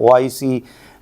OIC,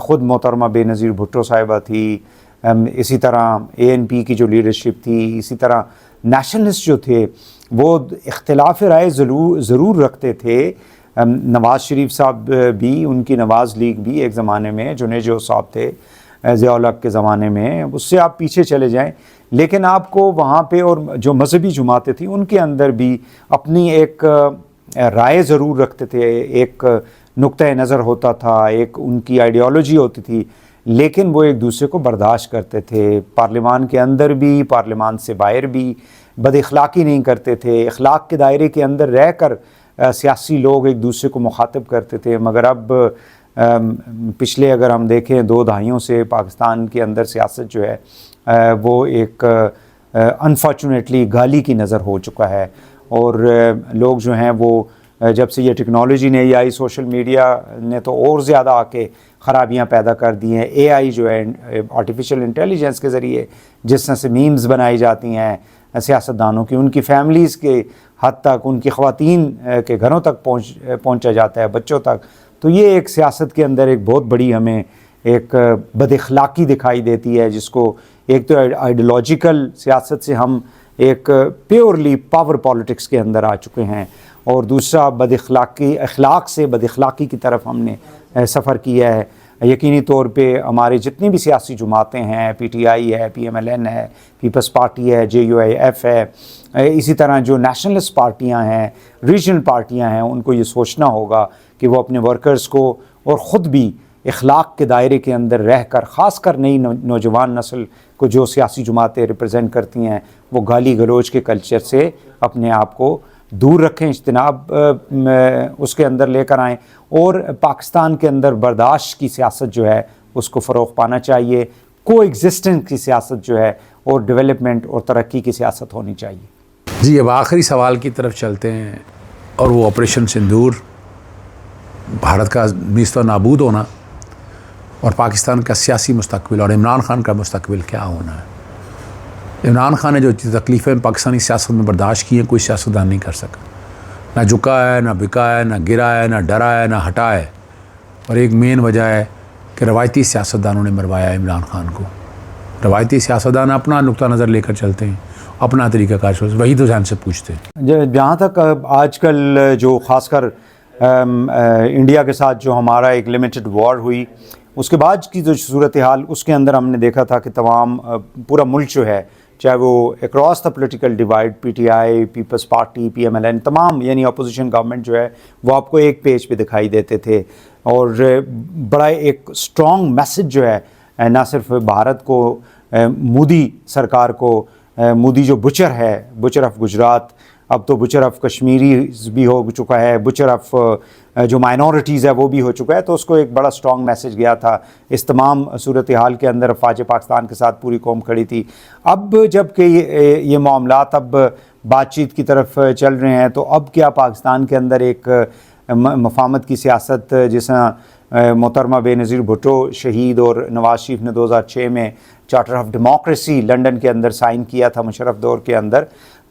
خود محترمہ بے نظیر بھٹو صاحبہ تھی، اسی طرح ANP کی جو لیڈرشپ تھی، اسی طرح نیشنلسٹ جو تھے وہ اختلاف رائے ضرور رکھتے تھے. نواز شریف صاحب بھی، ان کی نواز لیگ بھی ایک زمانے میں، جنید جو صاحب تھے ضیاء الحق کے زمانے میں، اس سے آپ پیچھے چلے جائیں، لیکن آپ کو وہاں پہ اور جو مذہبی جماعتیں تھیں ان کے اندر بھی اپنی ایک رائے ضرور رکھتے تھے، ایک نقطۂ نظر ہوتا تھا، ایک ان کی آئیڈیالوجی ہوتی تھی، لیکن وہ ایک دوسرے کو برداشت کرتے تھے. پارلیمان کے اندر بھی، پارلیمان سے باہر بھی بد اخلاقی نہیں کرتے تھے، اخلاق کے دائرے کے اندر رہ کر سیاسی لوگ ایک دوسرے کو مخاطب کرتے تھے. مگر اب پچھلے اگر ہم دیکھیں 2 دہائیوں سے پاکستان کے اندر سیاست جو ہے وہ ایک انفارچونیٹلی گالی کی نظر ہو چکا ہے، اور لوگ جو ہیں وہ جب سے یہ ٹیکنالوجی نہیں آئی، سوشل میڈیا نے تو اور زیادہ آ کے خرابیاں پیدا کر دی ہیں. AI جو ہے آرٹیفیشل انٹیلیجنس کے ذریعے جس طرح سے میمز بنائی جاتی ہیں سیاستدانوں کی، ان کی فیملیز کے حد تک، ان کی خواتین کے گھروں تک پہنچا جاتا ہے، بچوں تک. تو یہ ایک سیاست کے اندر ایک بہت بڑی ہمیں ایک بد اخلاقی دکھائی دیتی ہے، جس کو ایک تو آئیڈیالوجیکل سیاست سے ہم ایک پیورلی پاور پالیٹکس کے اندر آ چکے ہیں، اور دوسرا اخلاق سے بد اخلاقی کی طرف ہم نے سفر کیا ہے. یقینی طور پہ ہمارے جتنی بھی سیاسی جماعتیں ہیں، PTI ہے، PMLN ہے، پیپلز پارٹی ہے، JUIF ہے، اسی طرح جو نیشنلسٹ پارٹیاں ہیں، ریجنل پارٹیاں ہیں، ان کو یہ سوچنا ہوگا کہ وہ اپنے ورکرز کو اور خود بھی اخلاق کے دائرے کے اندر رہ کر، خاص کر نئی نوجوان نسل کو جو سیاسی جماعتیں ریپرزینٹ کرتی ہیں، وہ گالی گلوچ کے کلچر سے اپنے آپ کو دور رکھیں، اجتناب اس کے اندر لے کر آئیں، اور پاکستان کے اندر برداشت کی سیاست جو ہے اس کو فروغ پانا چاہیے. کو ایگزسٹنس کی سیاست جو ہے اور ڈیولپمنٹ اور ترقی کی سیاست ہونی چاہیے. جی اب آخری سوال کی طرف چلتے ہیں، اور وہ آپریشن سندور، بھارت کا نیست و نابود ہونا اور پاکستان کا سیاسی مستقبل اور عمران خان کا مستقبل کیا ہونا ہے. عمران خان نے جو تکلیفیں پاکستانی سیاست میں برداشت کی ہیں کوئی سیاستدان نہیں کر سکا. نہ جھکا ہے، نہ بکا ہے، نہ گرا ہے، نہ ڈرا ہے، نہ ہٹا ہے. اور ایک مین وجہ ہے کہ روایتی سیاستدانوں نے مروایا عمران خان کو. روایتی سیاستدان اپنا نقطہ نظر لے کر چلتے ہیں، اپنا طریقہ کار وہی تو ذہن سے پوچھتے ہیں. جہاں تک آج کل جو خاص کر انڈیا کے ساتھ جو ہمارا ایک لمیٹڈ وار ہوئی، اس کے بعد کی جو صورتحال، اس کے اندر ہم نے دیکھا تھا کہ تمام پورا ملک جو ہے، چاہے وہ across the political divide, PTI، Peoples Party, PMLN، تمام یعنی اپوزیشن گورنمنٹ جو ہے وہ آپ کو ایک پیج پہ دکھائی دیتے تھے. اور بڑا ایک اسٹرانگ میسج جو ہے نہ صرف بھارت کو، مودی سرکار کو، مودی جو بچر ہے، بچر آف گجرات، اب تو بچر آف کشمیری بھی ہو چکا ہے، بچر آف جو مائنورٹیز ہے وہ بھی ہو چکا ہے. تو اس کو ایک بڑا اسٹرانگ میسج گیا تھا. اس تمام صورتحال کے اندر افواج پاکستان کے ساتھ پوری قوم کھڑی تھی. اب جب کہ یہ معاملات اب بات چیت کی طرف چل رہے ہیں، تو اب کیا پاکستان کے اندر ایک مفاہمت کی سیاست، جس طرح محترمہ بے نظیر بھٹو شہید اور نواز شریف نے 2006 میں چارٹر آف ڈیموکریسی لنڈن کے اندر سائن کیا تھا مشرف دور کے اندر،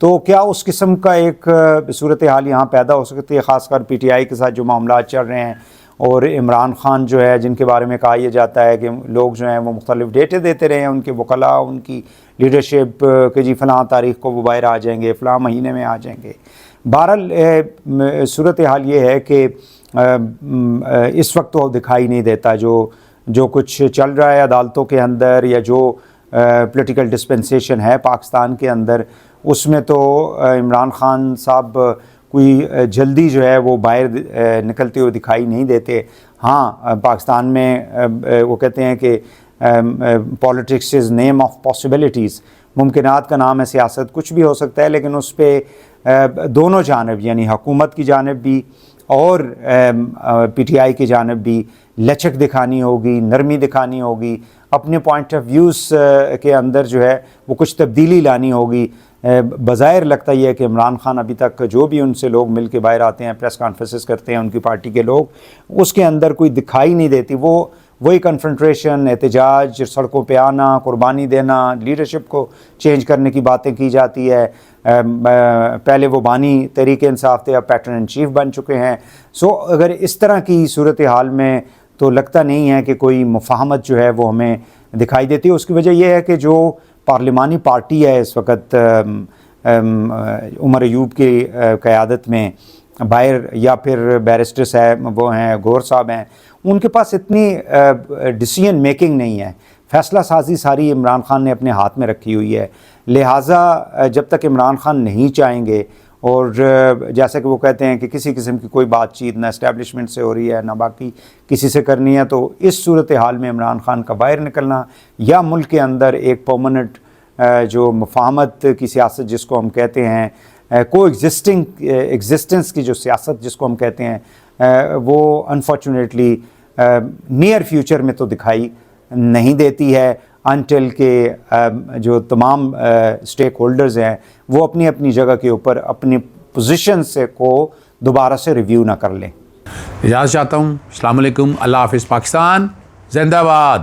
تو کیا اس قسم کا ایک صورتحال یہاں پیدا ہو سکتی ہے، خاص کر PTI کے ساتھ جو معاملات چل رہے ہیں، اور عمران خان جو ہے جن کے بارے میں کہا یہ جاتا ہے کہ لوگ جو ہیں وہ مختلف ڈیٹے دیتے رہے ہیں، ان کے وکلاء، ان کی لیڈرشپ کہ جی فلاں تاریخ کو وہ باہر آ جائیں گے، فلاں مہینے میں آ جائیں گے. بہرحال صورتحال یہ ہے کہ اس وقت تو دکھائی نہیں دیتا جو کچھ چل رہا ہے عدالتوں کے اندر، یا جو پولیٹیکل ڈسپنسیشن ہے پاکستان کے اندر، اس میں تو عمران خان صاحب کوئی جلدی جو ہے وہ باہر نکلتے ہوئے دکھائی نہیں دیتے. ہاں پاکستان میں وہ کہتے ہیں کہ politics is name of possibilities, ممکنات کا نام ہے سیاست، کچھ بھی ہو سکتا ہے، لیکن اس پہ دونوں جانب یعنی حکومت کی جانب بھی اور PTI کی جانب بھی لچک دکھانی ہوگی، نرمی دکھانی ہوگی، اپنے پوائنٹ آف ویوز کے اندر جو ہے وہ کچھ تبدیلی لانی ہوگی. بظاہر لگتا یہ ہے کہ عمران خان ابھی تک جو بھی ان سے لوگ مل کے باہر آتے ہیں، پریس کانفرنسز کرتے ہیں ان کی پارٹی کے لوگ، اس کے اندر کوئی دکھائی نہیں دیتی. وہی کنفرنٹریشن، احتجاج، سڑکوں پہ آنا، قربانی دینا، لیڈرشپ کو چینج کرنے کی باتیں کی جاتی ہے. پہلے وہ بانی تحریک انصاف تھے، اب پیٹرن ان چیف بن چکے ہیں. سو اگر اس طرح کی صورتحال میں تو لگتا نہیں ہے کہ کوئی مفاہمت جو ہے وہ ہمیں دکھائی دیتی ہے. اس کی وجہ یہ ہے کہ جو پارلیمانی پارٹی ہے اس وقت عمر ایوب کی قیادت میں، باہر یا پھر بیرسٹر صاحب وہ ہیں، گور صاحب ہیں، ان کے پاس اتنی ڈیسیژن میکنگ نہیں ہے. فیصلہ سازی ساری عمران خان نے اپنے ہاتھ میں رکھی ہوئی ہے. لہٰذا جب تک عمران خان نہیں چاہیں گے، اور جیسا کہ وہ کہتے ہیں کہ کسی قسم کی کوئی بات چیت نہ اسٹیبلشمنٹ سے ہو رہی ہے نہ باقی کسی سے کرنی ہے، تو اس صورتحال میں عمران خان کا باہر نکلنا یا ملک کے اندر ایک پرماننٹ جو مفاہمت کی سیاست جس کو ہم کہتے ہیں، کو ایگزسٹنس کی جو سیاست جس کو ہم کہتے ہیں، وہ انفارچونیٹلی نیئر فیوچر میں تو دکھائی نہیں دیتی ہے انٹل کہ جو تمام اسٹیک ہولڈرز ہیں وہ اپنی اپنی جگہ کے اوپر اپنی پوزیشن سے کو دوبارہ سے ریویو نہ کر لیں. اجازت چاہتا ہوں. السلام علیکم. اللہ حافظ. پاکستان زندہ باد.